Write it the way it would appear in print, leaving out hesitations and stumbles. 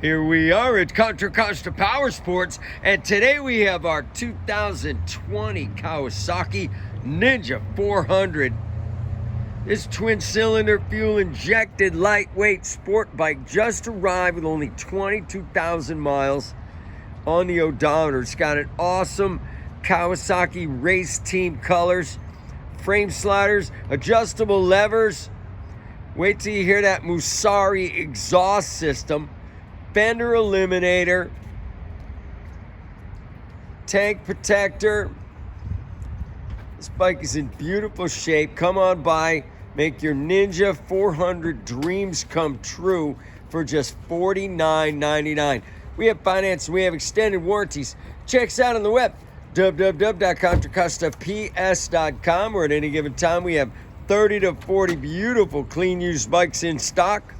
Here we are at Contra Costa Powersports, and today we have our 2020 Kawasaki Ninja 400. This twin-cylinder, fuel-injected, lightweight sport bike just arrived with only 22,000 miles on the odometer. It's got an awesome Kawasaki race team colors, frame sliders, adjustable levers. Wait till you hear that Musari exhaust system. Fender eliminator, tank protector. This bike is in beautiful shape. Come on by, make your Ninja 400 dreams come true for just $49.99. We have finance, we have extended warranties. Check us out on the web, www.contracostaps.com, where at any given time we have 30 to 40 beautiful clean used bikes in stock.